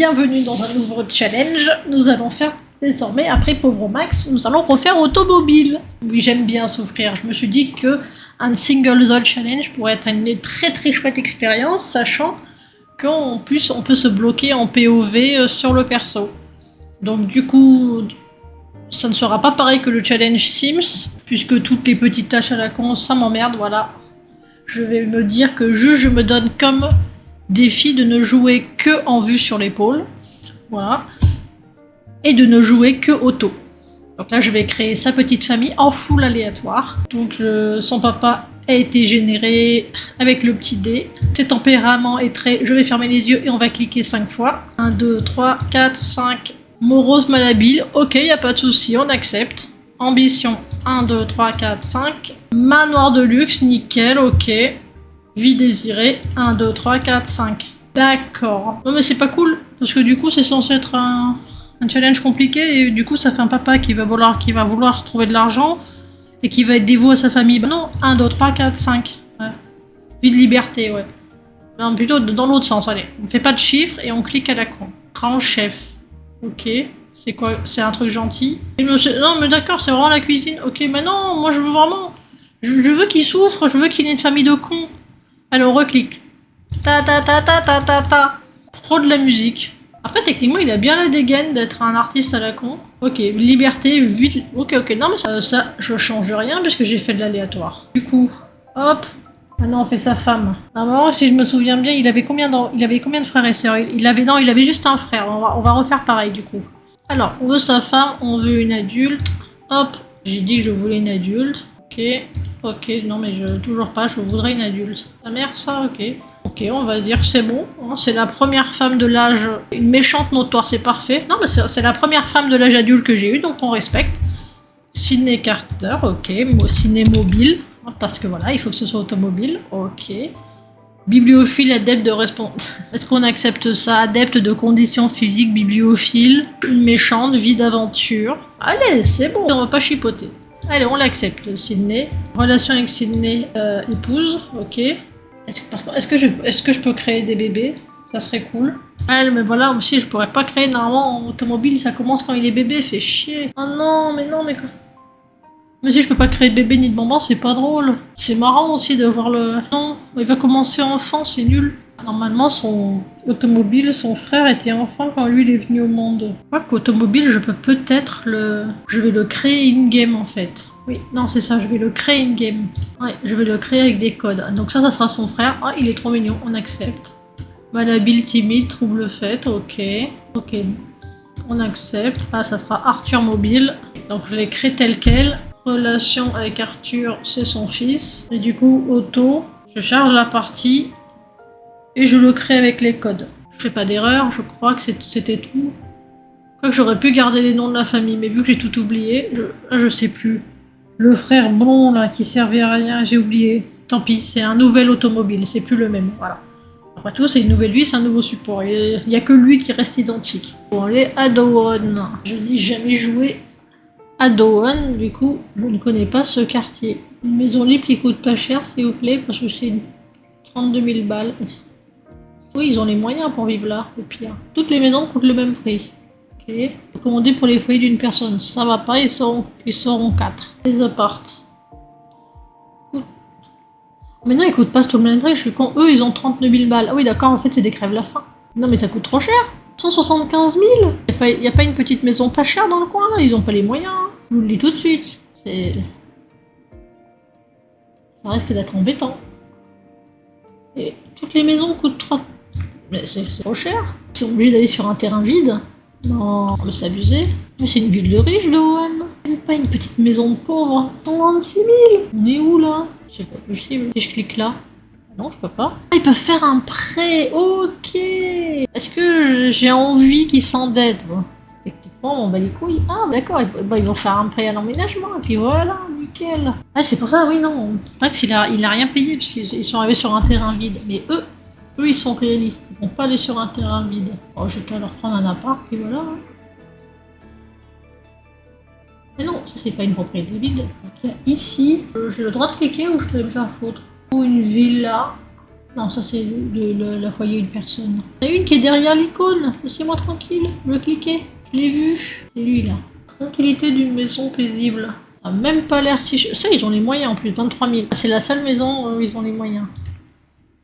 Bienvenue dans un nouveau challenge. Nous allons faire désormais, après Pauvre Max, nous allons refaire automobile. Oui, j'aime bien souffrir. Je me suis dit que un single zone challenge pourrait être une très chouette expérience, sachant qu'en plus on peut se bloquer en POV sur le perso. Donc du coup, ça ne sera pas pareil que le challenge Sims, puisque toutes les petites tâches à la con, ça m'emmerde, voilà. Je vais me dire que je me donne comme défi de ne jouer que en vue sur l'épaule, voilà, et de ne jouer que auto. Donc là, je vais créer sa petite famille en full aléatoire. Donc son papa a été généré avec le petit dé. Ses tempéraments est très... Je vais fermer les yeux et on va cliquer 5 fois. 1, 2, 3, 4, 5. Morose malhabile. Ok, y a pas de souci, on accepte. Ambition. 1, 2, 3, 4, 5. Manoir de luxe, nickel, ok. Vie désirée. 1, 2, 3, 4, 5. D'accord. Non mais c'est pas cool, parce que du coup c'est censé être un challenge compliqué, et du coup ça fait un papa qui va vouloir se trouver de l'argent, et qui va être dévoué à sa famille. Bah non, 1, 2, 3, 4, 5. Ouais. Vie de liberté, ouais. Non, plutôt dans l'autre sens, allez. On fait pas de chiffres, et on clique à la con. Grand chef. Ok. C'est quoi? C'est un truc gentil. Non mais d'accord, c'est vraiment la cuisine. Ok, mais non, moi je veux vraiment... Je veux qu'il souffre, je veux qu'il ait une famille de cons. Allez, on reclique. Ta. Pro de la musique. Après, techniquement, il a bien la dégaine d'être un artiste à la con. Ok, liberté, vite. Ok. Non, mais ça, je change rien parce que j'ai fait de l'aléatoire. Du coup, hop. Maintenant, on fait sa femme. Normalement, si je me souviens bien, il avait combien de frères et sœurs? Il avait juste un frère. On va refaire pareil, du coup. Alors, on veut sa femme, on veut une adulte. Hop, j'ai dit que je voulais une adulte. Ok, non mais toujours pas, je voudrais une adulte. Sa mère, ça, ok. Ok, on va dire que c'est bon. C'est la première femme de l'âge, une méchante notoire, c'est parfait. Non mais c'est la première femme de l'âge adulte que j'ai eue, donc on respecte. Sydney Carter, ok. Sydney mobile, parce que voilà, il faut que ce soit automobile, ok. Bibliophile, adepte de Est-ce qu'on accepte ça? Adepte de conditions physiques, bibliophile, une méchante, vie d'aventure. Allez, c'est bon, on va pas chipoter. Allez, on l'accepte, Sydney. Relation avec Sydney, épouse, ok. Est-ce que je peux créer des bébés? Ça serait cool. Ah, mais voilà, aussi, je pourrais pas créer. Normalement, en automobile, ça commence quand il est bébé, fait chier. Oh non, mais quoi. Mais si je peux pas créer de bébé ni de bonbons, c'est pas drôle. C'est marrant aussi de voir le... Non, il va commencer enfant, c'est nul. Normalement, son frère était enfant quand lui il est venu au monde. Je crois qu'automobile, je peux peut-être Je vais le créer in-game en fait. Oui, non, c'est ça, je vais le créer in-game. Ouais, je vais le créer avec des codes. Donc ça sera son frère. Ah, il est trop mignon, on accepte. Malhabile, timide, trouble fait, ok. Ok, on accepte. Ah, ça sera Arthur Mobile. Donc je l'ai créé tel quel. Relation avec Arthur, c'est son fils. Et du coup, auto, je charge la partie. Et je le crée avec les codes. Je fais pas d'erreur, je crois que c'était tout. Je crois que j'aurais pu garder les noms de la famille, mais vu que j'ai tout oublié, je sais plus. Le frère blond là qui servait à rien, j'ai oublié. Tant pis, c'est un nouvel automobile, c'est plus le même. Voilà. Après tout, c'est une nouvelle vie, c'est un nouveau support. Il n'y a que lui qui reste identique. Bon, allez, Adowon. Je n'ai jamais joué Adowon, du coup, je ne connais pas ce quartier. Une maison libre qui coûte pas cher, s'il vous plaît, parce que c'est 32 000 balles. Oui, ils ont les moyens pour vivre là, au pire. Toutes les maisons coûtent le même prix. Ok. Commander pour les foyers d'une personne, ça va pas, ils seront 4. Les appartes. Maintenant, ils coûtent pas tout le même prix, je suis con. Eux, ils ont 39 000 balles. Ah oui, d'accord, en fait, c'est des crèves-la-faim. Non, mais ça coûte trop cher. 175 000. Y a pas une petite maison pas chère dans le coin, là? Ils ont pas les moyens. Je vous le dis tout de suite. Ça risque d'être embêtant. Et toutes les maisons coûtent 30... Mais c'est trop cher. Ils sont obligés d'aller sur un terrain vide. Non, mais c'est abusé. Mais c'est une ville de riche, Dohan. Même pas une petite maison de pauvre. 126 000. On est où, là? C'est pas possible. Si je clique là... Non, je peux pas. Ah, ils peuvent faire un prêt. Ok. Est-ce que j'ai envie qu'ils s'endettent? Bon, techniquement, on va les couilles. Ah, d'accord. Ils vont faire un prêt à l'emménagement. Et puis voilà, nickel. Ah, c'est pour ça, oui, non. C'est vrai qu'il a rien payé parce qu'ils sont arrivés sur un terrain vide. Mais eux, ils sont réalistes. Ils vont pas aller sur un terrain vide. Oh, j'ai qu'à leur prendre un appart, puis voilà. Mais non, ça c'est pas une propriété vide. Donc il y a ici, j'ai le droit de cliquer ou je peux me faire foutre? Ou une villa. Non, ça c'est la foyer d'une personne. Il y en a une qui est derrière l'icône. Laissez-moi tranquille. Je veux cliquer. Je l'ai vu. C'est lui là. Tranquillité d'une maison paisible. Ça n'a même pas l'air si... Ça, ils ont les moyens en plus. 23 000. C'est la seule maison où ils ont les moyens.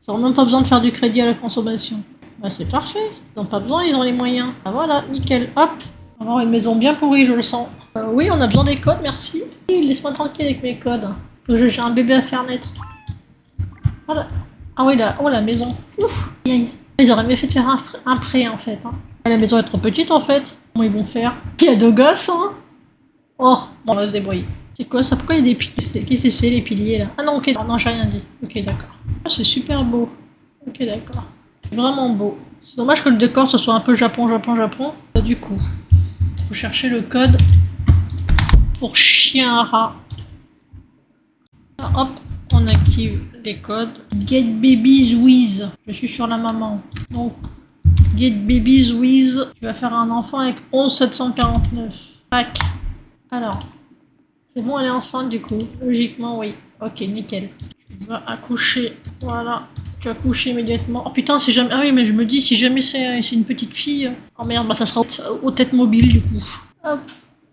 Ils n'ont même pas besoin de faire du crédit à la consommation. Bah, c'est parfait. Ils n'ont pas besoin, ils ont les moyens. Ah, voilà, nickel. Hop. On va avoir une maison bien pourrie, je le sens. Oui, on a besoin des codes, merci. Laisse-moi tranquille avec mes codes. J'ai un bébé à faire naître. Voilà. Ah oui, là. Oh, la maison. Ouf. Aïe. Ils auraient mieux fait de faire un prêt, en fait. Hein. La maison est trop petite, en fait. Comment ils vont faire? Il y a 2 gosses, hein. Oh, bon, on va se débrouiller. C'est quoi ça? Pourquoi il y a des piliers? Qu'est-ce que c'est, les piliers, là? Ah non, ok, non, j'ai rien dit. Ok, d'accord. Ah, c'est super beau. Ok, d'accord. C'est vraiment beau. C'est dommage que le décor, ce soit un peu Japon. Du coup, faut chercher le code pour chien à rat. Hop, on active les codes. Get babies with. Je suis sur la maman. Donc, get babies with. Tu vas faire un enfant avec 11 749. Tac. Alors, c'est bon, elle est enceinte du coup. Logiquement, oui. Ok, nickel. Tu vas accoucher. Voilà. Tu accouches immédiatement. Oh putain, si jamais. Ah oui, mais je me dis, si jamais c'est une petite fille. Oh merde, bah ça sera aux têtes mobiles du coup. Hop.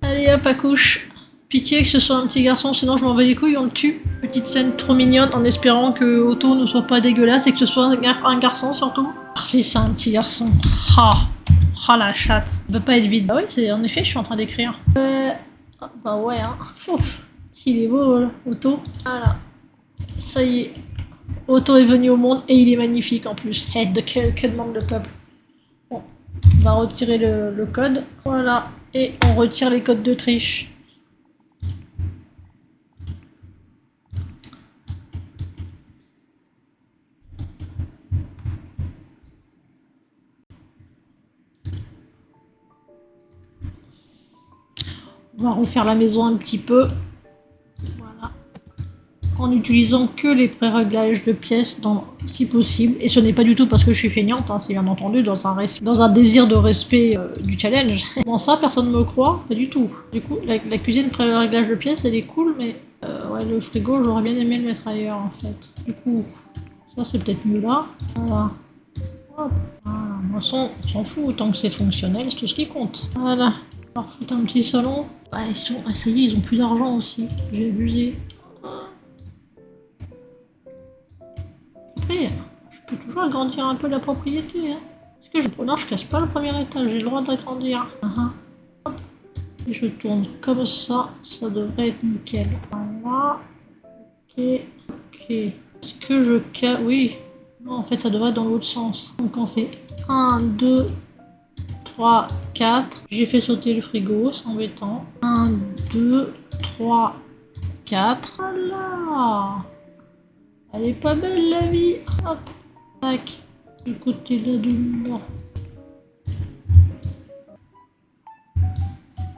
Allez, hop, accouche. Pitié que ce soit un petit garçon, sinon je m'en vais les couilles, on le tue. Petite scène trop mignonne en espérant que Otto ne soit pas dégueulasse et que ce soit un garçon surtout. Parfait, c'est un petit garçon. Ah, ah la chatte. Ça peut pas être vide. Bah oui, c'est en effet, je suis en train d'écrire. Ah, bah ouais, hein. Ouf. Il est beau, là, Otto. Voilà. Ça y est. Otto est venu au monde et il est magnifique en plus. Hey, que demande le peuple? Bon, on va retirer le code. Voilà. Et on retire les codes de triche. On va refaire la maison un petit peu. Voilà. En utilisant que les pré-réglages de pièces si possible. Et ce n'est pas du tout parce que je suis feignante, hein, c'est bien entendu dans un désir de respect du challenge. Comment ça, personne ne me croit? Pas du tout. Du coup, la cuisine pré-réglage de pièces, elle est cool, mais ouais, le frigo, j'aurais bien aimé le mettre ailleurs en fait. Du coup, ça c'est peut-être mieux là. Voilà. Hop. Voilà. On s'en fout, tant que c'est fonctionnel, c'est tout ce qui compte. Voilà. On va foutre un petit salon. Ah, ça y est, ils ont plus d'argent aussi. J'ai abusé. Après, je peux toujours agrandir un peu la propriété. Hein. Est-ce que non, je casse pas le premier étage, j'ai le droit d'agrandir. Et je tourne comme ça, ça devrait être nickel. Voilà. Ok. Ok. Est-ce que je casse... Oui. Non, en fait, ça devrait être dans l'autre sens. Donc on fait 1, 2, 3, 4. J'ai fait sauter le frigo, c'est embêtant. 1, 2, 3, 4. Voilà. Elle est pas belle la vie. Hop. Tac. Du côté là du nord.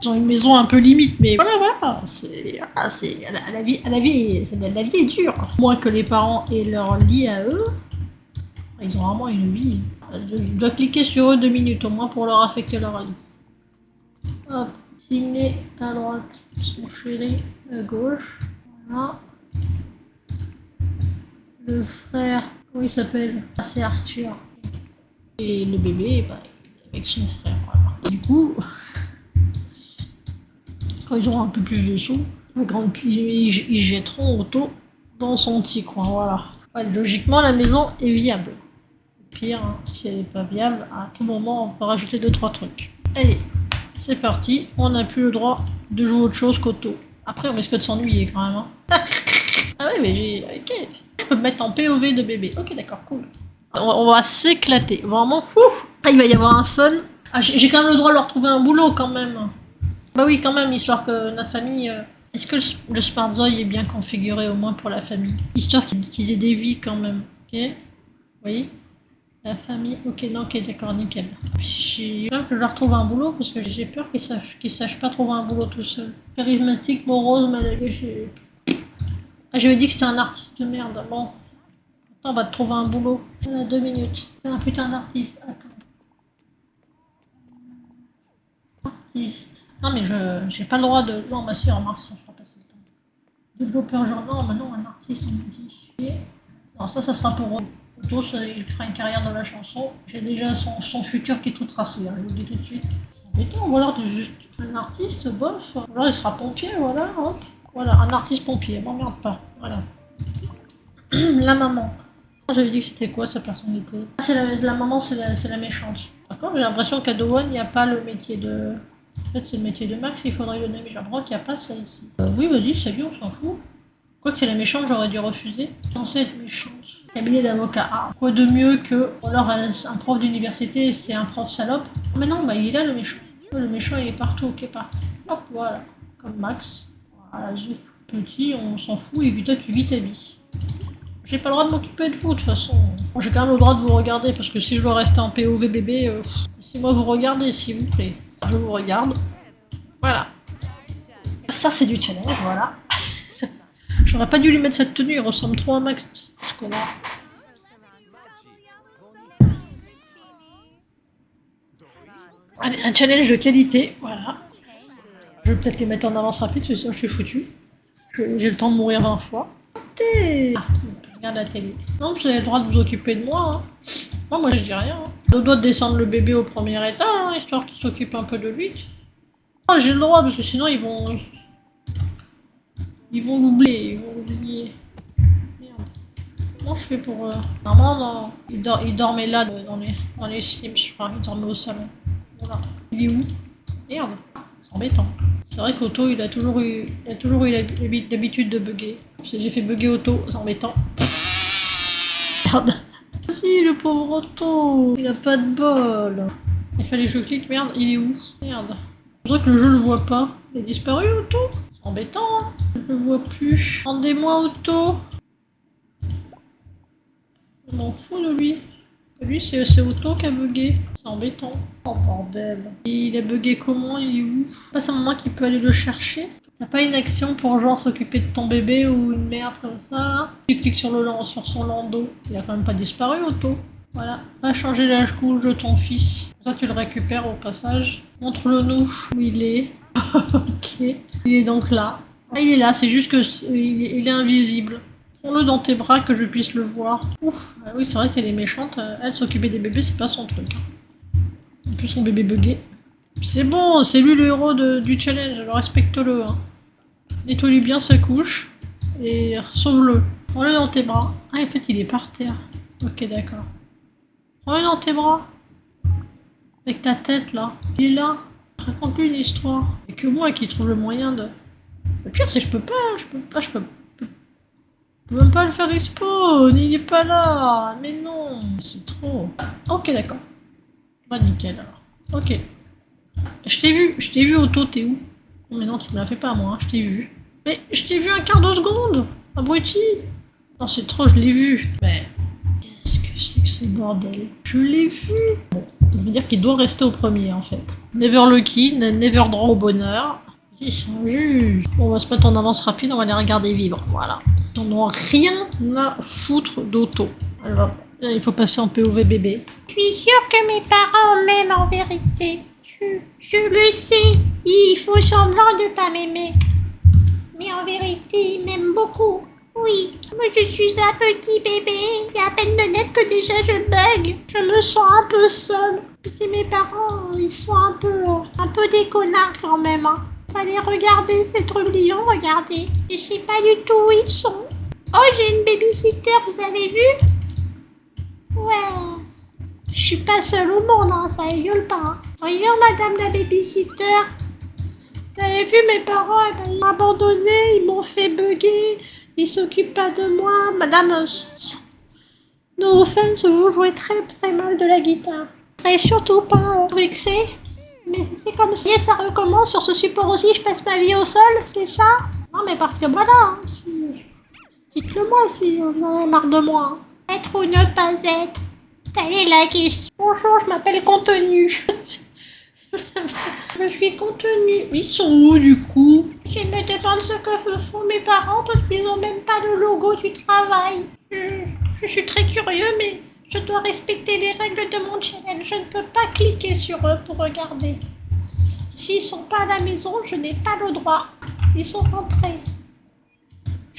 Ils ont une maison un peu limite, mais voilà. La vie est dure. Moins que les parents aient leur lit à eux. Ils ont vraiment une vie. Je dois cliquer sur eux 2 minutes au moins pour leur affecter leur lit. Hop. Signer à droite. Son chéri à gauche. Voilà. Le frère, comment il s'appelle? Ah, c'est Arthur. Et le bébé, bah, avec son frère. Voilà. Du coup, quand ils auront un peu plus de sous, ils jetteront Otto dans son petit coin. Voilà. Ouais, logiquement, la maison est viable. Au pire, hein, si elle n'est pas viable, à tout moment, on peut rajouter 2-3 trucs. Allez, c'est parti. On n'a plus le droit de jouer autre chose qu'Otto. Après, on risque de s'ennuyer quand même. Hein. Ah ouais, mais j'ai... Ok. Je peux me mettre en POV de bébé. Ok, d'accord, cool. On va s'éclater. Vraiment, ouf. Ah, il va y avoir un fun. Ah, j'ai quand même le droit de leur trouver un boulot quand même. Bah oui, quand même, histoire que notre famille... Est-ce que le Smart Zoy est bien configuré au moins pour la famille? Histoire qu'ils aient des vies quand même. Ok. Oui. La famille. Ok, non, ok, d'accord, nickel. J'ai peur que je leur trouve un boulot parce que j'ai peur qu'ils sachent pas trouver un boulot tout seul. Charismatique, morose, malade. Ah, j'avais dit que c'était un artiste de merde. Bon. On va te trouver un boulot. On a 2 minutes. C'est un putain d'artiste. Attends. Artiste. Non, mais j'ai pas le droit de. Non, bah si, remarque, si on fera passer le temps. Développeur genre. Non, bah non, un artiste, on me dit. Non, ça sera pour Otto, il fera une carrière dans la chanson. J'ai déjà son futur qui est tout tracé, hein, je vous le dis tout de suite. C'est embêtant, ou alors juste un artiste, bof. Ou alors il sera pompier, voilà, hop. Voilà, un artiste pompier, m'emmerde pas. Voilà. La maman. J'avais dit que c'était quoi sa personnalité? Ah, c'est la maman, c'est la méchante. Par contre, j'ai l'impression qu'à Dawn, il n'y a pas le métier de. En fait, c'est le métier de Max, il faudrait le donner, mais j'ai l'impression qu'il n'y a pas ça ici. Oui, vas-y, c'est lui, on s'en fout. Quoique c'est la méchante, j'aurais dû refuser. Censé être méchante. Cabinet d'avocat. Ah, quoi de mieux que. Alors, un prof d'université, c'est un prof salope. Mais non, bah il est là le méchant. Le méchant, il est partout, ok, partout. Hop, voilà. Comme Max. Voilà, zouf. Petit, on s'en fout, et puis toi, tu vis ta vie. J'ai pas le droit de m'occuper de vous de toute façon. Bon, j'ai quand même le droit de vous regarder parce que si je dois rester en POV bébé, laissez-moi vous regarder s'il vous plaît. Je vous regarde. Voilà. Ça c'est du challenge, voilà. J'aurais pas dû lui mettre cette tenue, il ressemble trop à Max, ce connard. Allez, un challenge de qualité, voilà. Je vais peut-être les mettre en avance rapide, parce que sinon je suis foutu. J'ai le temps de mourir 20 fois. Regarde la télé. Non, vous avez le droit de vous occuper de moi. Hein. Non, moi je dis rien. Hein. Je dois descendre le bébé au premier étage, hein, histoire qu'il s'occupe un peu de lui. Non, j'ai le droit, parce que sinon ils vont l'oublier. Ils vont l'oublier. Merde. Comment je fais pour... Normalement, non. Il dormait là, dans les Sims, je crois. Il dormait au salon. Voilà. Il est où? Merde. C'est embêtant. C'est vrai qu'Otto, il a toujours eu l'habitude de bugger. J'ai fait bugger Otto, c'est embêtant. Merde. Si, le pauvre Otto, il a pas de bol. Il fallait que je clique, merde, il est où? Merde. C'est vrai que le jeu le voit pas. Il a disparu, Otto? C'est embêtant, hein. Je le vois plus. Rendez-moi Otto. Je m'en fous de lui. Lui, c'est Otto qui a bugué. C'est embêtant. Oh bordel. Et il a bugué comment? Il est où? Pas un moment qu'il peut aller le chercher. T'as pas une action pour genre s'occuper de ton bébé ou une merde comme ça? Tu cliques sur son landau. Il a quand même pas disparu, Otto. Voilà. Va changer la couche de ton fils. Ça, tu le récupères au passage. Montre-le nous où il est. Ok. Il est donc là. Ah, il est là, c'est juste que il est invisible. Prends-le dans tes bras que je puisse le voir. Ouf. Ah oui, c'est vrai qu'elle est méchante. Elle, s'occuper des bébés, c'est pas son truc. En plus, son bébé bugué. C'est bon, c'est lui le héros du challenge, alors respecte-le. Hein. Nettoie-lui bien sa couche et sauve-le. Prends-le dans tes bras. Ah, en fait, il est par terre. Ok, d'accord. Prends-le dans tes bras. Avec ta tête, là. Il est là. Raconte-lui une histoire. Et que moi qui trouve le moyen de... Le pire, c'est que je peux même pas le faire respawn. Il est pas là. Mais non, c'est trop. Ok, d'accord. Bah, nickel, alors. Ok. Je t'ai vu, Otto, t'es où? Oh, mais non, tu me l'as fait pas, moi, hein, je t'ai vu. Mais je t'ai vu un quart de seconde, abruti. Non, c'est trop, je l'ai vu. Mais qu'est-ce que c'est que ce bordel? Je l'ai vu. Bon, ça veut dire qu'il doit rester au premier, en fait. Never lucky, never droit au bonheur. Ils sont justes. Bon, on va se mettre en avance rapide, on va les regarder vivre, voilà. Ils n'en ont rien à foutre d'Otto. Alors, il faut passer en POV bébé. Je suis sûre que mes parents m'aiment en vérité. Je le sais, ils font semblant de pas m'aimer. Mais en vérité, ils m'aiment beaucoup. Oui, moi je suis un petit bébé. Il y a à peine de naître que déjà je bug. Je me sens un peu seule. Et mes parents, ils sont un peu des connards quand même. Hein. Allez, regardez, c'est trublion, regardez. Je sais pas du tout où ils sont. Oh, j'ai une babysitter, vous avez vu? Ouais. Je suis pas seule au monde, hein, ça rigole pas. Hein. Bonjour, madame la babysitter. Vous avez vu, mes parents, eh ben, ils m'ont abandonné, ils m'ont fait bugger, ils s'occupent pas de moi. Madame, no offense, vous jouez très très mal de la guitare. Et surtout pas vexé. Mais c'est comme si ça recommence sur ce support aussi, je passe ma vie au sol, c'est ça? Non, mais parce que voilà, hein, dites-le moi si vous en avez marre de moi. Hein. Être ou ne pas être? Telle est la question. Bonjour, je m'appelle Contenu. Je suis Contenu. Ils sont où du coup? Je me demande ce que font mes parents parce qu'ils ont même pas le logo du travail. Je suis très curieux mais je dois respecter les règles de mon challenge. Je ne peux pas cliquer sur eux pour regarder. S'ils sont pas à la maison, je n'ai pas le droit. Ils sont rentrés.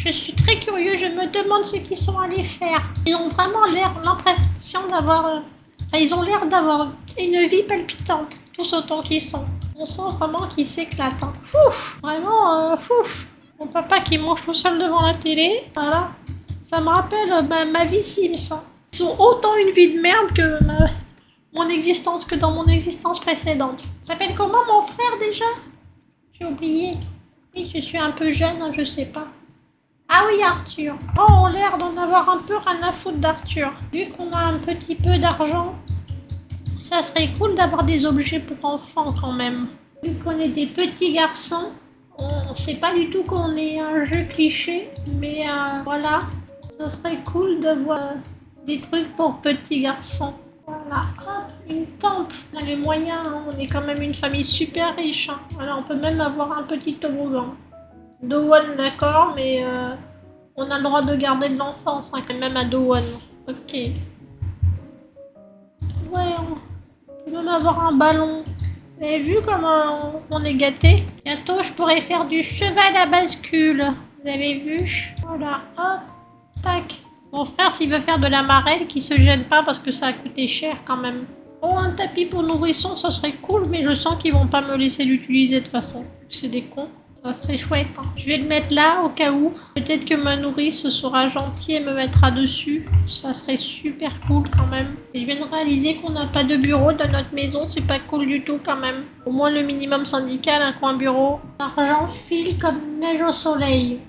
Je suis très curieux, je me demande ce qu'ils sont allés faire. Ils ont vraiment l'impression d'avoir... Enfin, ils ont l'air d'avoir une vie palpitante, tous autant qu'ils sont. On sent vraiment qu'ils s'éclatent. Hein. Fouf, vraiment, fouf. Mon papa qui mange tout seul devant la télé, voilà. Ça me rappelle ma vie Sims. Hein. Ils ont autant une vie de merde que mon existence, que dans mon existence précédente. S'appelle comment mon frère déjà? J'ai oublié. Oui, je suis un peu jeune, hein, je sais pas. Ah oui, Arthur. Oh, on a l'air d'en avoir un peu rien à foutre d'Arthur. Vu qu'on a un petit peu d'argent, ça serait cool d'avoir des objets pour enfants quand même. Vu qu'on est des petits garçons, on sait pas du tout qu'on est un jeu cliché, mais voilà, ça serait cool d'avoir des trucs pour petits garçons. Voilà, hop, une tente. On a les moyens, hein. On est quand même une famille super riche. Hein. Voilà, on peut même avoir un petit toboggan. Dowan, d'accord, mais on a le droit de garder de l'enfance, hein, quand même à Dowan. Ok. Ouais, on peut même avoir un ballon. Vous avez vu comment on est gâtés? Bientôt, je pourrais faire du cheval à bascule. Vous avez vu? Voilà, hop, tac. Mon frère, s'il veut faire de la marelle, qu'il se gêne pas parce que ça a coûté cher quand même. Oh, un tapis pour nourrissons, ça serait cool, mais je sens qu'ils vont pas me laisser l'utiliser de toute façon. C'est des cons. Ça serait chouette. Hein. Je vais le mettre là au cas où. Peut-être que ma nourrice sera gentille et me mettra dessus. Ça serait super cool quand même. Et je viens de réaliser qu'on n'a pas de bureau dans notre maison. C'est pas cool du tout quand même. Au moins le minimum syndical, un coin bureau. L'argent file comme neige au soleil.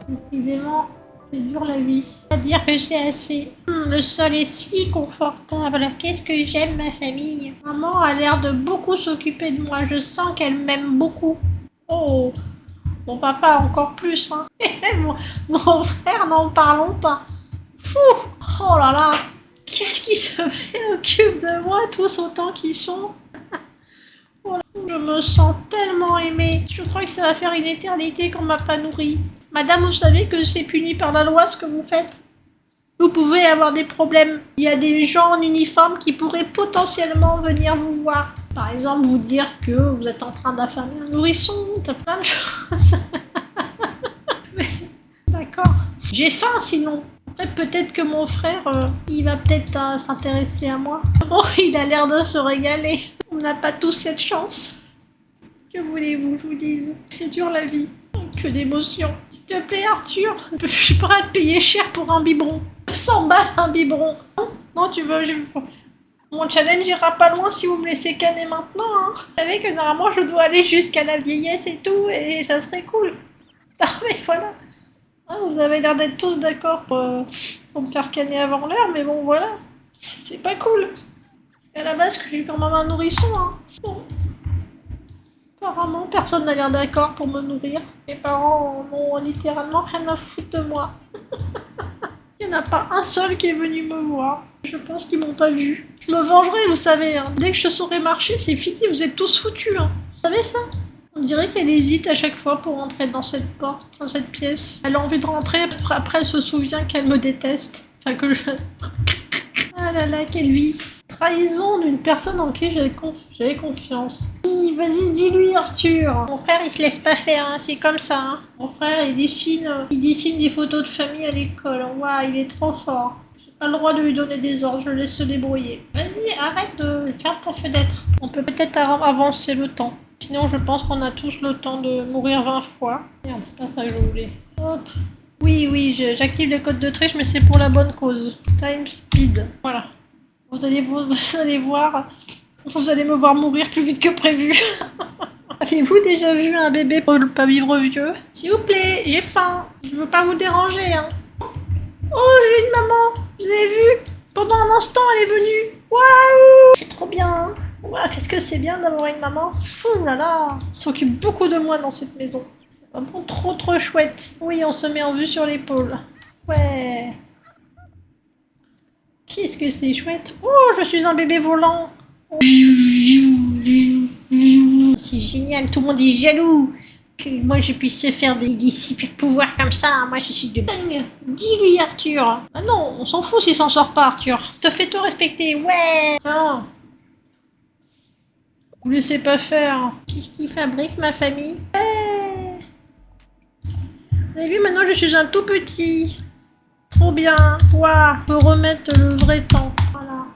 Décidément, c'est dur la vie. À dire que c'est assez. Le sol est si confortable. Qu'est-ce que j'aime ma famille. Maman a l'air de beaucoup s'occuper de moi. Je sens qu'elle m'aime beaucoup. Oh, mon papa encore plus. Hein. mon frère, n'en parlons pas. Fou. Oh là là. Qu'est-ce qui se préoccupe de moi tous autant qu'ils sont. Voilà. Je me sens tellement aimée. Je crois que ça va faire une éternité qu'on m'a pas nourrie. Madame, vous savez que c'est puni par la loi ce que vous faites? Vous pouvez avoir des problèmes. Il y a des gens en uniforme qui pourraient potentiellement venir vous voir. Par exemple, vous dire que vous êtes en train d'affamer un nourrisson, t'as plein de choses. D'accord. J'ai faim sinon. Après, peut-être que mon frère, il va peut-être s'intéresser à moi. Oh, il a l'air de se régaler. On n'a pas tous cette chance. Que voulez-vous, je vous dise? C'est dur la vie. Que d'émotions. S'il te plaît, Arthur, je suis prêt à te payer cher pour un biberon. 100 balles un biberon. Non, tu veux... Mon challenge ira pas loin si vous me laissez canner maintenant. Hein. Vous savez que normalement, je dois aller jusqu'à la vieillesse et tout, et ça serait cool. Ah, mais voilà. Ah, vous avez l'air d'être tous d'accord pour me faire canner avant l'heure, mais bon, voilà. C'est pas cool. Parce qu'à la base, je suis quand même un nourrisson. Hein. Bon. Apparemment, personne n'a l'air d'accord pour me nourrir. Mes parents n'ont littéralement rien à foutre de moi. Il n'y en a pas un seul qui est venu me voir. Je pense qu'ils m'ont pas vu. Je me vengerai, vous savez. Hein. Dès que je saurai marcher, c'est fini, vous êtes tous foutus. Hein. Vous savez ça? On dirait qu'elle hésite à chaque fois pour entrer dans cette porte, dans cette pièce. Elle a envie de rentrer, après elle se souvient qu'elle me déteste. Enfin que je... Ah là là, quelle vie. Trahison d'une personne en qui j'avais confiance. Vas-y, dis-lui, Arthur. Mon frère, il se laisse pas faire, hein. C'est comme ça. Hein. Mon frère, il dessine des photos de famille à l'école. Waouh, il est trop fort. J'ai pas le droit de lui donner des ordres, je le laisse se débrouiller. Vas-y, arrête de faire ta fenêtre. On peut peut-être avancer le temps. Sinon, je pense qu'on a tous le temps de mourir 20 fois. Merde, c'est pas ça que je voulais. Hop. Oui, j'active le code de triche, mais c'est pour la bonne cause. Time speed. Voilà. Vous allez voir, vous allez me voir mourir plus vite que prévu. Avez-vous déjà vu un bébé pour ne pas vivre vieux? S'il vous plaît, j'ai faim. Je veux pas vous déranger. Hein. Oh, j'ai une maman. Vous avez vu? Pendant un instant, elle est venue. Waouh! C'est trop bien. Hein. Waouh, qu'est-ce que c'est bien d'avoir une maman. Fou là là. On s'occupe beaucoup de moi dans cette maison. C'est vraiment trop chouette. Oui, on se met en vue sur l'épaule. Ouais. Qu'est-ce que c'est chouette. Oh, je suis un bébé volant. Oh. C'est génial, tout le monde est jaloux. Que moi je puisse faire des super pouvoirs comme ça. Moi je suis de dingue. Dis-lui, Arthur. Ah non, on s'en fout s'il s'en sort pas, Arthur. Te fais-toi respecter, ouais. Non. Vous laissez pas faire. Qu'est-ce qu'il fabrique, ma famille? Ouais. Vous avez vu, maintenant je suis un tout petit. Trop bien. Waouh, on peut remettre le vrai temps. Voilà.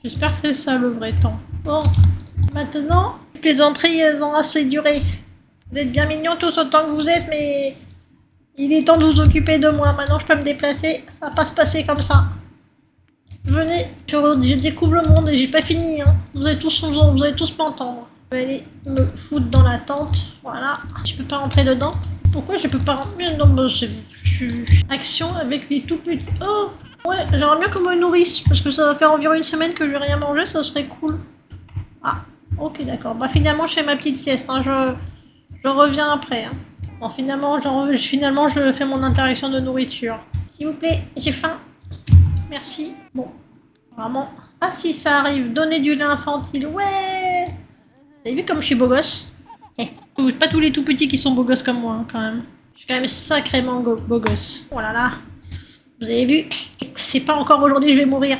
J'espère que c'est ça le vrai temps. Bon, maintenant, les plaisanteries, elles ont assez duré. Vous êtes bien mignons tous autant que vous êtes, mais il est temps de vous occuper de moi. Maintenant, je peux me déplacer. Ça va pas se passer comme ça. Venez, je découvre le monde et j'ai pas fini. Hein. Vous allez tous m'entendre. Je vais aller me foutre dans la tente. Voilà. Je peux pas rentrer dedans. Pourquoi je peux pas rentrer? Non, bah, je suis action avec les tout petits. Oh, ouais, j'aimerais bien qu'on me nourrisse parce que ça va faire environ une semaine que je n'ai rien mangé, ça serait cool. Ah, ok, d'accord. Bah finalement, je fais ma petite sieste. Hein. Je reviens après. Hein. Bon, finalement, je fais mon interaction de nourriture. S'il vous plaît, j'ai faim. Merci. Bon, vraiment. Ah, si ça arrive, donner du lait infantile. Ouais. Vous avez vu comme je suis beau gosse? Pas tous les tout petits qui sont beaux gosses comme moi, hein, quand même. Je suis quand même sacrément beau gosse. Oh là là. Vous avez vu? C'est pas encore aujourd'hui, je vais mourir.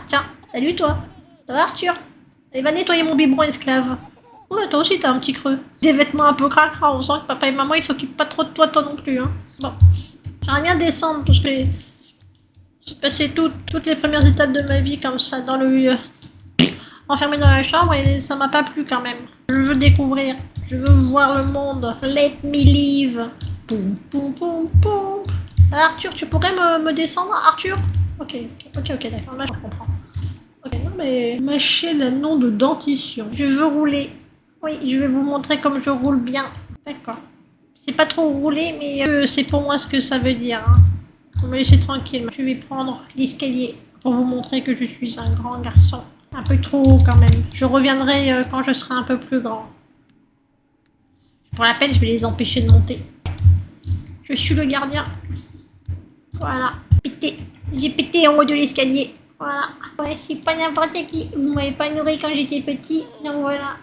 Tiens, salut toi. Ça va Arthur? Allez, va nettoyer mon biberon esclave. Oula, toi aussi t'as un petit creux. Des vêtements un peu cracra, on sent que papa et maman ils s'occupent pas trop de toi non plus. Hein. Bon, j'aimerais bien descendre parce que j'ai passé toutes les premières étapes de ma vie comme ça, dans le enfermé dans la chambre et ça m'a pas plu quand même. Je veux découvrir, je veux voir le monde. Let me live. Poum, poum, poum, poum. Ah, Arthur, tu pourrais me descendre, Arthur? Ok, d'accord, là je comprends. Ok, non mais mâcher l'anneau de dentition. Je veux rouler. Oui, je vais vous montrer comme je roule bien. D'accord. C'est pas trop roulé, mais c'est pour moi ce que ça veut dire. Hein. Vous me laissez tranquille. Je vais prendre l'escalier pour vous montrer que je suis un grand garçon. Un peu trop haut quand même. Je reviendrai quand je serai un peu plus grand. Pour la peine, je vais les empêcher de monter. Je suis le gardien. Voilà. Pété. J'ai pété en haut de l'escalier. Voilà. Ouais, je suis pas n'importe qui. Vous m'avez pas nourri quand j'étais petit. Donc voilà.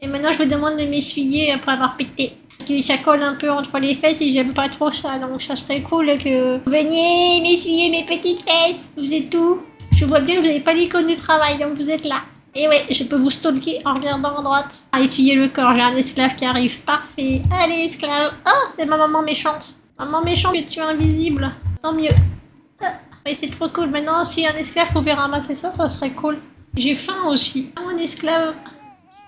Et maintenant, je vous demande de m'essuyer après avoir pété. Parce que ça colle un peu entre les fesses et j'aime pas trop ça. Donc ça serait cool que vous veniez m'essuyer mes petites fesses. Vous êtes où? Je vois bien que vous n'avez pas l'icône du travail, donc vous êtes là. Et ouais, je peux vous stalker en regardant à droite. Ah, essuyez le corps, j'ai un esclave qui arrive. Parfait. Allez, esclave. Oh, c'est ma maman méchante. Maman méchante, tu es invisible. Tant mieux. Mais c'est trop cool. Maintenant, si un esclave pouvait ramasser ça, ça serait cool. J'ai faim aussi. Ah, mon esclave.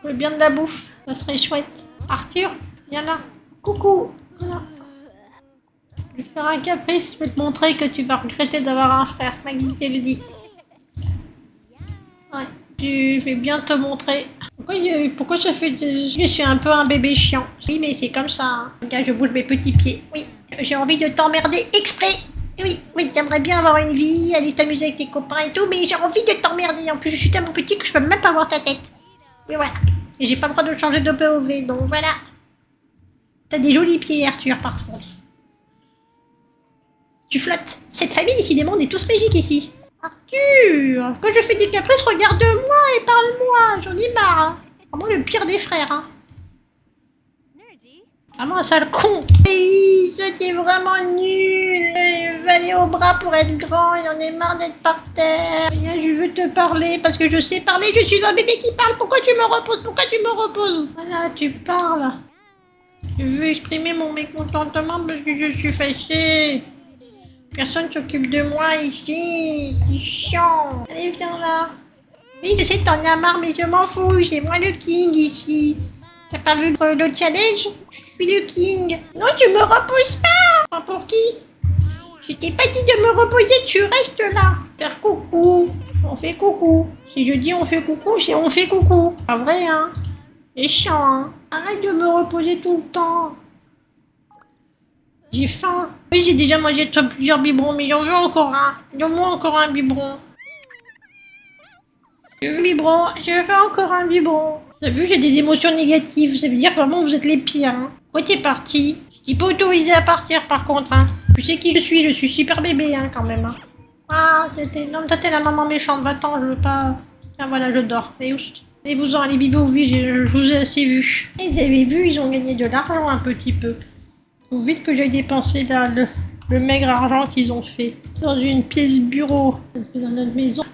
Je veux bien de la bouffe. Ça serait chouette. Arthur, viens là. Coucou. Voilà. Je vais faire un caprice. Je vais te montrer que tu vas regretter d'avoir un frère. C'est Magnifique, le dit. Ouais, je vais bien te montrer. Pourquoi ça fait... Je suis un peu un bébé chiant. Oui, mais c'est comme ça. Hein. Regarde, je bouge mes petits pieds. Oui, j'ai envie de t'emmerder exprès. Oui, t'aimerais bien avoir une vie, aller t'amuser avec tes copains et tout, mais j'ai envie de t'emmerder. En plus, je suis tellement petit que je peux même pas voir ta tête. Mais voilà. Et j'ai pas le droit de changer de POV, donc voilà. T'as des jolis pieds, Arthur, par contre. Tu flottes. Cette famille, décidément, on est tous magiques ici. Arthur, quand je fais des caprices, regarde-moi et parle-moi. J'en ai marre. Hein. Vraiment le pire des frères. Hein. Vraiment un sale con. T'es vraiment nul. Je vais aller au bras pour être grand. J'en ai marre d'être par terre. Je veux te parler parce que je sais parler. Je suis un bébé qui parle. Pourquoi tu me reposes? Voilà, tu parles. Je veux exprimer mon mécontentement parce que je suis fâchée. Personne s'occupe de moi ici, c'est chiant. Allez, viens là. Oui, je sais que t'en as marre, mais je m'en fous, c'est moi le king ici. T'as pas vu le challenge? Je suis le king. Non, tu me reposes pas. Enfin, pour qui? Je t'ai pas dit de me reposer, tu restes là. Faire coucou. On fait coucou. Si je dis on fait coucou, c'est on fait coucou. Pas vrai, hein? C'est chiant, hein? Arrête de me reposer tout le temps. J'ai faim. Oui, j'ai déjà mangé plusieurs biberons, mais j'en veux encore un. Donne-moi encore un biberon. Je veux encore un biberon. T'as vu, j'ai des émotions négatives. Ça veut dire que vraiment vous êtes les pires. Hein. Pourquoi t'es parti? Je t'ai pas autorisé à partir par contre. Hein. Tu sais qui je suis super bébé hein, quand même. Hein. Ah, non, toi t'es la maman méchante. Va-t'en, je veux pas... Tiens, voilà, je dors. Allez-vous-en, allez vivre aux vies, je vous ai assez vu. Et vous avez vu, ils ont gagné de l'argent un petit peu. Faut vite que j'aille dépenser là, le maigre argent qu'ils ont fait. Dans une pièce bureau. Parce que dans notre maison,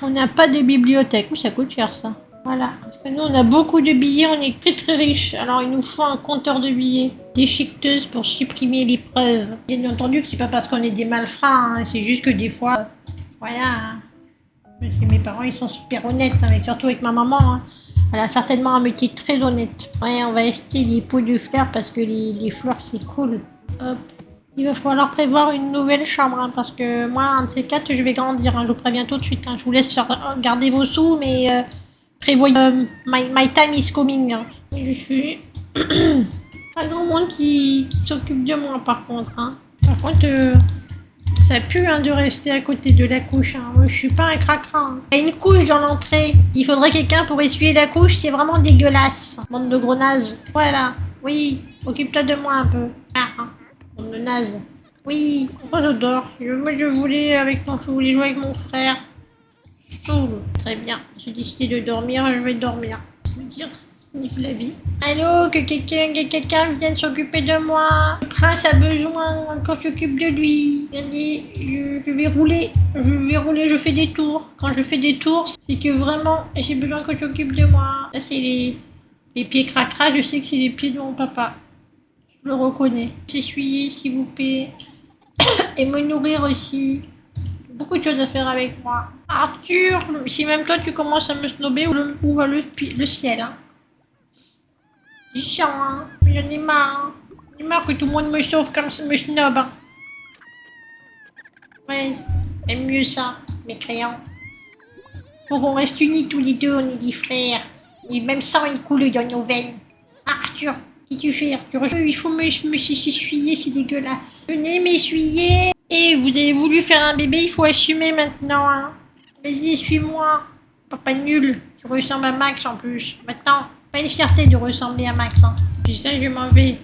on n'a pas de bibliothèque. Oui, ça coûte cher ça. Voilà. Parce que nous, on a beaucoup de billets, on est très très riches. Alors, il nous faut un compteur de billets. déchiqueteuse pour supprimer les preuves. Bien entendu que c'est pas parce qu'on est des malfrats, hein, c'est juste que des fois, voilà. Hein. Mes parents, ils sont super honnêtes, hein, mais surtout avec ma maman. Hein. Elle a certainement un métier très honnête. Ouais, on va acheter des pots de fleurs parce que les fleurs, c'est cool. Hop. Il va falloir prévoir une nouvelle chambre, hein, parce que moi, un de ces quatre, je vais grandir. Hein, je vous préviens tout de suite. Hein, je vous laisse faire garder vos sous, mais prévoyez. My time is coming. Hein. Je suis pas grand monde qui s'occupe de moi, par contre. Hein. Par contre, ça pue hein, de rester à côté de la couche. Hein. Moi, je suis pas un cracra. Hein. Il y a une couche dans l'entrée. Il faudrait quelqu'un pour essuyer la couche. C'est vraiment dégueulasse. Bande de gros nazes. Voilà. Oui, occupe-toi de moi un peu. Ah, hein. Bande de nazes. Oui, moi je dors. Moi je voulais jouer avec mon frère. Saoul. Très bien. J'ai décidé de dormir. Je vais dormir. C'est dire. La vie. Allô, que quelqu'un vienne s'occuper de moi. Le prince a besoin qu'on s'occupe de lui. Regardez, je vais rouler. Je fais des tours. Quand je fais des tours, c'est que vraiment, j'ai besoin qu'on s'occupe de moi. Là, c'est les pieds cracra. Je sais que c'est les pieds de mon papa. Je le reconnais. S'essuyer, s'il vous plaît. Et me nourrir aussi. Beaucoup de choses à faire avec moi. Arthur, si même toi tu commences à me snober, où va le ciel, hein. C'est chiant, hein. J'en ai marre. Hein. J'en ai marre que tout le monde me sauve comme ça, me snob. Hein. Ouais, j'aime mieux ça, mes crayons. Faut qu'on reste unis tous les deux, on est des frères. Et même sang, il coule dans nos veines. Ah, Arthur, qu'est-ce que tu fais, Arthur? Il faut me s'essuyer, c'est dégueulasse. Venez m'essuyer. Et vous avez voulu faire un bébé, il faut assumer maintenant. Hein. Vas-y, suis-moi. Papa nul, tu ressembles à Max en plus. Maintenant. Pas une fierté de ressembler à Max. Hein. Puis ça, je m'en vais.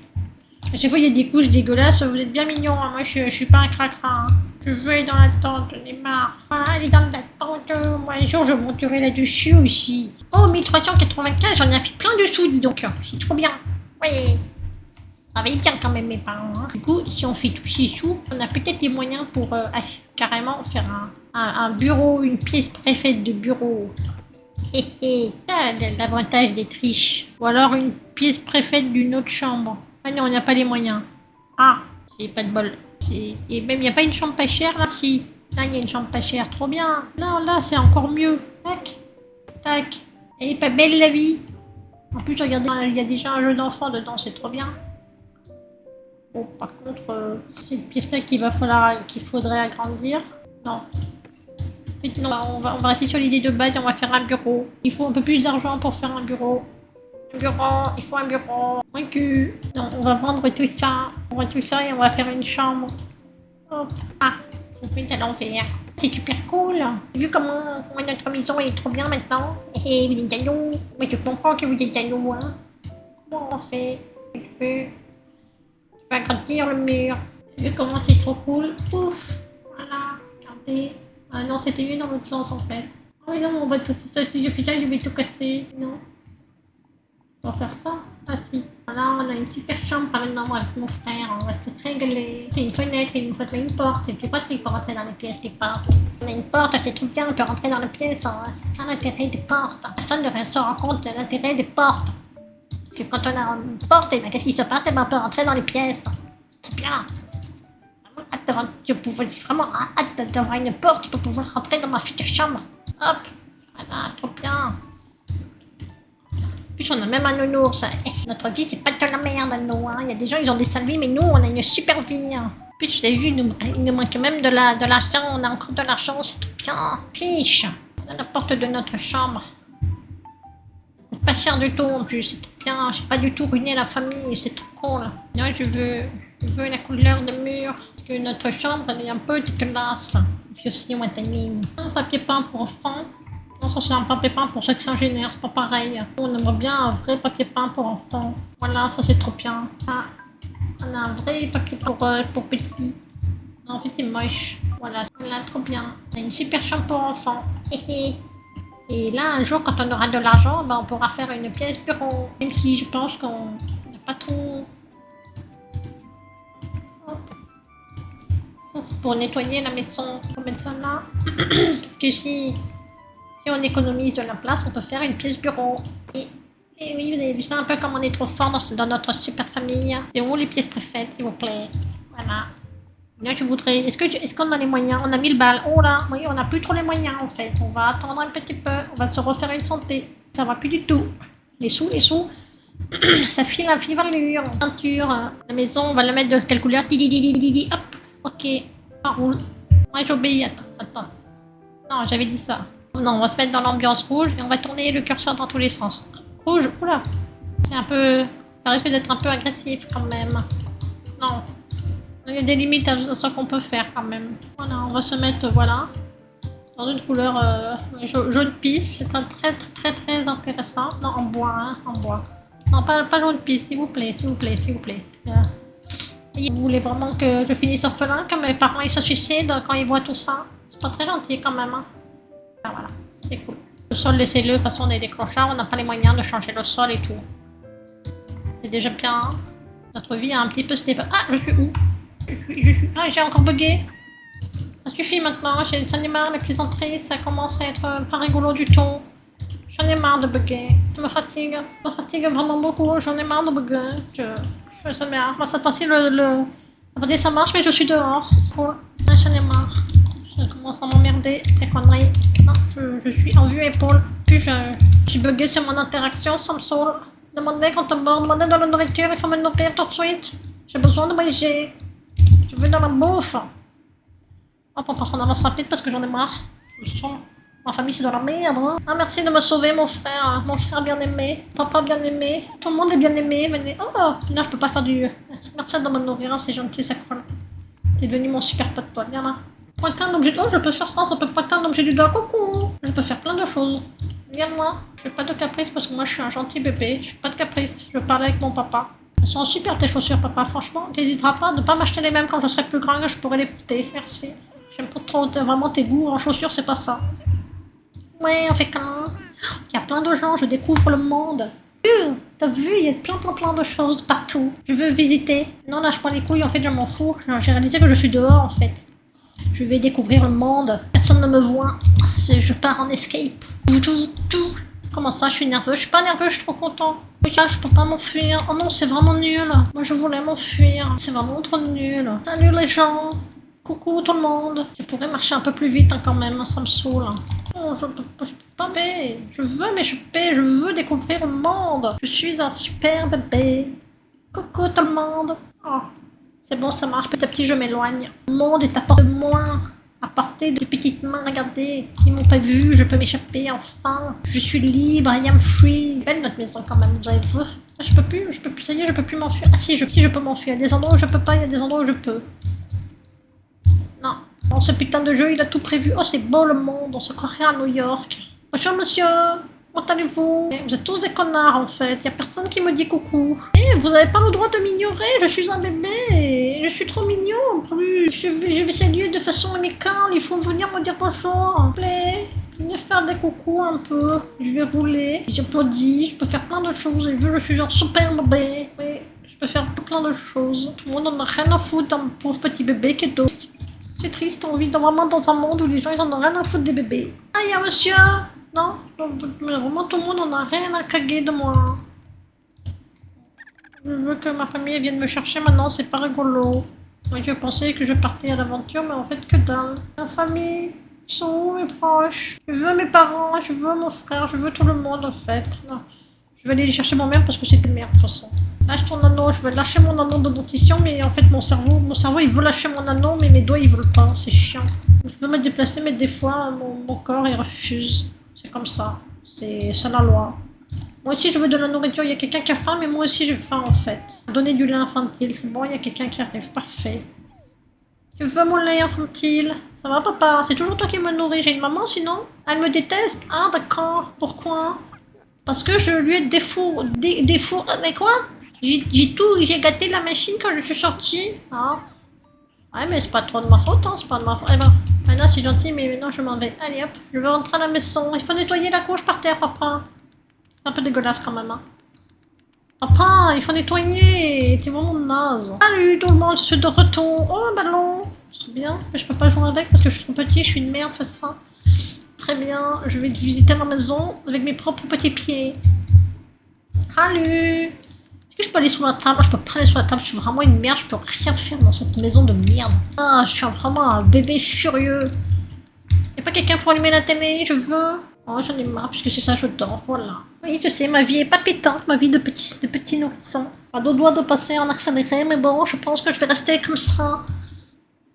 À chaque fois, il y a des couches dégueulasses. Vous êtes bien mignons. Hein. Moi, je suis pas un cracra. Hein. Je veux aller dans la tente. J'en ai marre. Ah, aller dans la tente. Moi, un jour, je monterai là-dessus aussi. Oh, 1395. J'en ai fait plein de sous, dis donc. C'est trop bien. Oui. Travaillez bien quand même, mes parents. Hein. Du coup, si on fait tous ces sous, on a peut-être les moyens pour carrément faire un bureau, une pièce préfète de bureau. Ça, l'avantage des triches. Ou alors une pièce préfète d'une autre chambre. Ah non, on n'a pas les moyens. Ah, c'est pas de bol. Et même, il n'y a pas une chambre pas chère, là, si. Là, il y a une chambre pas chère, trop bien. Non, là, c'est encore mieux. Tac, tac. Elle est pas belle, la vie. En plus, regardez, il y a déjà un jeu d'enfant dedans, c'est trop bien. Bon, par contre, c'est une pièce-là qu'il faudrait agrandir. Non. Non, on va rester sur l'idée de base et on va faire un bureau. Il faut un peu plus d'argent pour faire un bureau. Il faut un bureau. Ok. Non, on va vendre tout ça. On va tout ça et on va faire une chambre. Hop. Ah, on fait à l'envers. C'est super cool. Vu comment notre maison est trop bien maintenant. Et vous êtes jaloux. Mais je comprends que vous êtes jaloux, hein. Comment on fait? Je vais agrandir le mur. Vu comment c'est trop cool. Pouf. Voilà. Regardez. Ah non, c'était mieux dans l'autre sens en fait. Oh mais non, on va tout ça. Si je fais ça, je vais tout casser. Non. On va faire ça. Ah si. Voilà, on a une super chambre par maintenant avec mon frère. On va se régaler. C'est une fenêtre et une porte. C'est plus pratique pour rentrer dans les pièces des portes. On a une porte, c'est tout bien, on peut rentrer dans les pièces. Hein. C'est ça l'intérêt des portes. Personne ne se rend compte de l'intérêt des portes. Parce que quand on a une porte, et ben, qu'est-ce qui se passe? Et ben, on peut rentrer dans les pièces. C'est tout bien. J'ai vraiment hâte d'avoir une porte pour pouvoir rentrer dans ma future chambre. Hop, voilà, trop bien. En plus, on a même un nounours. Notre vie, c'est pas de la merde, nous. Hein. Il y a des gens, ils ont des sales vies, mais nous, on a une super vie. Hein. En plus, vous avez vu, il nous manque même de l'argent. On a encore de l'argent, c'est tout bien. Riche. On a la porte de notre chambre. Pas cher du tout, en plus, c'est tout bien. J'ai pas du tout ruiné la famille, c'est trop cool. Non, je veux la couleur des murs. Que notre chambre elle est un peu dégueulasse. Il faut aussi un papier peint pour enfants. Non, ça c'est un papier peint pour ceux qui s'en génèrent, c'est pas pareil. On aimerait bien un vrai papier peint pour enfants. Voilà, ça c'est trop bien. Ah, on a un vrai papier pour petits. Non, en fait c'est moche. Voilà, trop bien. On a une super chambre pour enfants. Et là, un jour, quand on aura de l'argent, ben, on pourra faire une pièce bureau. Même si je pense qu'on n'a pas trop... C'est pour nettoyer la maison. On va mettre ça là. Parce que si on économise de la place, on peut faire une pièce bureau. Et Et oui, vous avez vu ça un peu comme on est trop fort dans notre super famille. C'est où les pièces préfaites, s'il vous plaît? Voilà. Là, je voudrais... Est-ce qu'on a les moyens? On a 1000 balles. Oh là, oui, on n'a plus trop les moyens, en fait. On va attendre un petit peu. On va se refaire une santé. Ça va plus du tout. Les sous. Ça file à vive allure. Peinture. La maison, on va la mettre de quelle couleur? Didi. Hop. Ok. Ça roule. Ouais, j'obéis. Attends. Non, j'avais dit ça. Non, on va se mettre dans l'ambiance rouge et on va tourner le curseur dans tous les sens. Rouge. Oula. C'est un peu... Ça risque d'être un peu agressif, quand même. Non. Il y a des limites à ce qu'on peut faire quand même. Voilà, on va se mettre, voilà, dans une couleur jaune pisse. C'est un très intéressant. Non, en bois, hein, en bois. Non, pas jaune pisse, s'il vous plaît. Et vous voulez vraiment que je finisse orphelin, que mes parents ils se suicident quand ils voient tout ça? C'est pas très gentil quand même. Hein. Ah, voilà, c'est cool. Le sol, laissez-le. De toute façon, on est des clochards, on n'a pas les moyens de changer le sol et tout. C'est déjà bien. Notre vie a un petit peu stable. Ah, je suis où? Ah, j'ai encore bugué. Ça suffit maintenant, j'en ai marre, les plaisanteries, ça commence à être pas rigolo du tout. J'en ai marre de bugger. Ça me fatigue vraiment beaucoup, j'en ai marre de bugger. Ça m'énerve. Cette fois-ci, ça marche, mais je suis dehors. J'en ai marre. Ça commence à m'emmerder, ces conneries. Non, je suis en vue épaule. Puis j'ai bugué sur mon interaction, ça me saoule. Demandez quand on bord, demandez de la nourriture, il faut me nourrir tout de suite. J'ai besoin de manger. Je veux dans la bouffe. Hop, on passe en avance rapide parce que j'en ai marre. Ma famille, c'est de la merde. Hein. Ah, merci de me sauver, mon frère bien aimé. Papa bien aimé. Tout le monde est bien aimé. Venez. Oh, non, je peux pas faire du... Merci de me nourrir, hein, c'est gentil, ça colle. T'es devenu mon super pote, toi. Viens là. Pointer un objet... Oh, je peux faire ça peut pointer un objet du doigt. Coucou. Je peux faire plein de choses. Viens là. Je fais pas de caprice parce que moi, je suis un gentil bébé. Je fais pas de caprice. Je parle avec mon papa. Elles sont super tes chaussures, papa, franchement. T'hésiteras pas de ne pas m'acheter les mêmes quand je serai plus grand que je pourrai les porter. Merci. J'aime pas trop vraiment tes goûts en chaussures, c'est pas ça. Ouais, on fait quand? Il y a plein de gens, je découvre le monde. T'as vu, il y a plein de choses partout. Je veux visiter. Non, lâche pas les couilles, en fait, je m'en fous. J'ai réalisé que je suis dehors, en fait. Je vais découvrir le monde. Personne ne me voit. Je pars en escape. Comment ça, je suis nerveux? Je suis pas nerveux, je suis trop content. Regarde, je peux pas m'enfuir. Oh non, c'est vraiment nul. Moi, je voulais m'enfuir. C'est vraiment trop nul. Salut les gens. Coucou tout le monde. Je pourrais marcher un peu plus vite hein, quand même, ça me saoule. Oh, je peux pas payer. Je veux découvrir le monde. Je suis un super bébé. Coucou tout le monde. Oh, c'est bon, ça marche. Petit à petit, je m'éloigne. Le monde est à portée de moi. À portée de petites mains, regardez. Ils m'ont pas vu, je peux m'échapper enfin. Je suis libre, I am free. Belle notre maison quand même, vous avez vu. Je peux plus, ça y est, je peux plus m'enfuir. Ah si, je peux m'enfuir. Il y a des endroits où je peux pas, il y a des endroits où je peux. Non. Bon, ce putain de jeu, il a tout prévu. Oh, c'est beau le monde, on se croirait à New York. Bonjour monsieur, comment allez-vous? Vous êtes tous des connards en fait, y a personne qui me dit coucou. Vous n'avez pas le droit de m'ignorer, je suis un bébé et je suis trop mignon en plus. Je vais saluer de façon amicale, il faut venir me dire bonjour. S'il vous plaît, venez faire des coucous un peu. Je vais rouler, j'applaudis, je peux faire plein de choses. Et vu je suis un super bébé. Oui, je peux faire plein de choses. Tout le monde en a rien à foutre d'un pauvre petit bébé qui est dos. C'est triste, on vit vraiment dans un monde où les gens ils en ont rien à foutre des bébés. Ah, y'a monsieur. Non, mais vraiment tout le monde en a rien à caguer de moi. Je veux que ma famille vienne me chercher maintenant, c'est pas rigolo. Moi je pensais que je partais à l'aventure, mais en fait que dalle. Ma famille, ils sont où mes proches? Je veux mes parents, je veux mon frère, je veux tout le monde en fait. Non. Je vais aller chercher mon mère parce que c'est une merde de toute façon. Lâche ton anneau, je veux lâcher mon anneau de dentition, mais en fait mon cerveau il veut lâcher mon anneau, mais mes doigts ils veulent pas, c'est chiant. Je veux me déplacer, mais des fois mon corps il refuse. C'est comme ça, c'est la loi. Moi aussi je veux de la nourriture, il y a quelqu'un qui a faim, mais moi aussi j'ai faim en fait. Donner du lait infantile, c'est bon, il y a quelqu'un qui arrive, parfait. Je veux mon lait infantile. Ça va papa, c'est toujours toi qui me nourris, j'ai une maman sinon? Elle me déteste? Ah d'accord, pourquoi? Parce que je lui ai mais quoi? J'ai gâté la machine quand je suis sortie. Ah. Ouais, mais c'est pas trop de ma faute, hein, c'est pas de ma faute. Eh ben, maintenant c'est gentil, mais maintenant je m'en vais. Allez hop, je veux rentrer à la maison. Il faut nettoyer la couche par terre, papa. C'est un peu dégueulasse quand même, hein. Papa, il faut nettoyer. T'es vraiment naze. Salut tout le monde, je suis de retour. Oh, un ballon. C'est bien, mais je peux pas jouer avec parce que je suis trop petit, je suis une merde, c'est ça. Très bien, je vais visiter ma maison avec mes propres petits pieds. Salut. Est-ce que je peux aller sous la table? Je peux pas aller sous la table, je suis vraiment une merde, je peux rien faire dans cette maison de merde. Ah, je suis vraiment un bébé furieux. Y'a pas quelqu'un pour allumer la télé? Je veux. Oh, j'en ai marre, puisque c'est ça, je dors, voilà. Oui, je sais, ma vie est pas pétante, ma vie de petit nourrisson. Pas deux doigts de passer en accéléré, mais bon, je pense que je vais rester comme ça.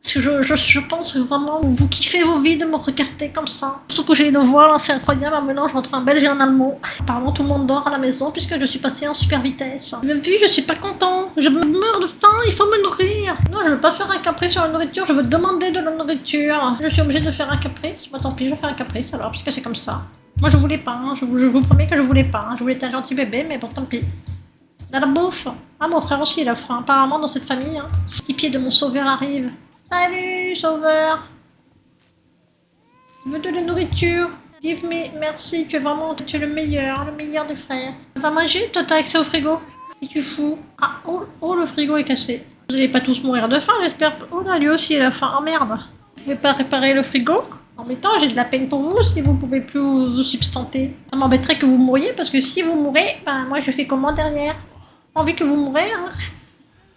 Parce que je pense que vraiment, vous kiffez vos vies de me regarder comme ça. Surtout que j'ai une voix, là, c'est incroyable, un mélange entre un belge et un allemand. Apparemment, tout le monde dort à la maison puisque je suis passée en super vitesse. Même vu, je suis pas content. Je me meurs de faim, il faut me nourrir. Non, je veux pas faire un caprice sur la nourriture, je veux demander de la nourriture. Je suis obligée de faire un caprice. Bah tant pis, je fais un caprice alors, puisque c'est comme ça. Moi, je voulais pas, hein. Je vous promets que je voulais pas. Hein. Je voulais être un gentil bébé, mais bon, tant pis. De la bouffe. Ah, mon frère aussi, il a faim. Apparemment, dans cette famille, hein. Petit pied de mon sauveur arrive. Salut, sauveur. Je veux de la nourriture. Give me, merci, tu es le meilleur des frères. Va manger, toi t'as accès au frigo. Et tu fous. Ah, oh, le frigo est cassé. Vous allez pas tous mourir de faim, j'espère. Oh là, lui aussi il a faim. Oh merde. Vous pouvez pas réparer le frigo? En même temps, j'ai de la peine pour vous si vous pouvez plus vous substanter. Ça m'embêterait que vous mouriez parce que si vous mourrez, ben moi je fais comment derrière? Pas envie que vous mourrez, hein.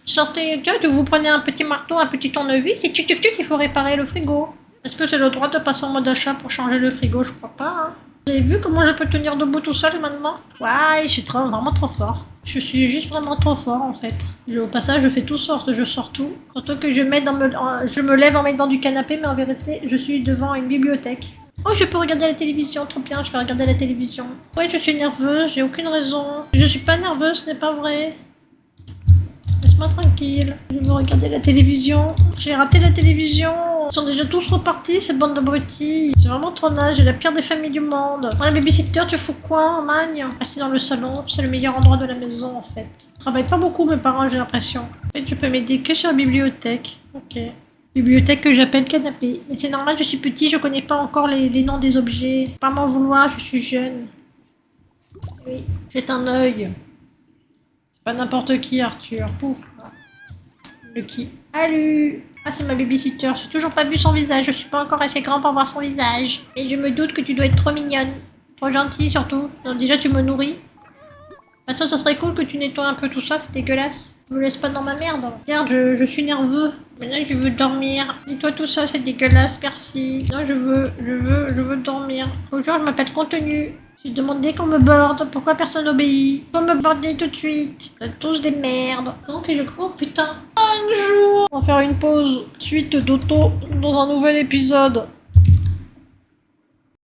Sortez, vous prenez un petit marteau, un petit tournevis et tchic, il faut réparer le frigo. Est-ce que j'ai le droit de passer en mode achat pour changer le frigo? Je crois pas. Hein. Vous avez vu comment je peux tenir debout tout seul maintenant? Ouais, je suis vraiment trop fort. Je suis juste vraiment trop fort en fait. Au passage, je fais tout sorte, je sors tout. Surtout que je me lève en m'aidant du canapé, mais en vérité, je suis devant une bibliothèque. Oh, je peux regarder la télévision, trop bien, je vais regarder la télévision. Ouais, je suis nerveuse, j'ai aucune raison. Je suis pas nerveuse, ce n'est pas vrai. Laisse-moi tranquille, je veux regarder la télévision. J'ai raté la télévision. Ils sont déjà tous repartis, cette bande d'abrutis. C'est vraiment trop naze, j'ai la pire des familles du monde. Oh, la babysitter, tu fous quoi, magne? Assis dans le salon, c'est le meilleur endroit de la maison en fait. Ils travaillent pas beaucoup mes parents, j'ai l'impression. En fait, tu peux m'aider que sur la bibliothèque. Ok. Bibliothèque que j'appelle canapé. Mais c'est normal, je suis petit, je connais pas encore les noms des objets. Pas m'en vouloir, je suis jeune. Oui, j'ai un œil. Pas n'importe qui, Arthur. Pouf. Le qui? Salut. Ah, c'est ma babysitter. J'ai toujours pas vu son visage. Je suis pas encore assez grand pour voir son visage. Et je me doute que tu dois être trop mignonne. Trop gentille, surtout. Donc, déjà, tu me nourris. Maintenant, ça serait cool que tu nettoies un peu tout ça. C'est dégueulasse. Je me laisse pas dans ma merde. Regarde, je suis nerveux. Maintenant, je veux dormir. Nettoie tout ça, c'est dégueulasse. Merci. Non, je veux dormir. Bonjour, je m'appelle Contenu. J'ai demandé qu'on me borde, pourquoi personne n'obéit? Faut me border tout de suite. Vous êtes tous des merdes. Donc je crois, oh putain. Un jour. On va faire une pause suite d'auto dans un nouvel épisode.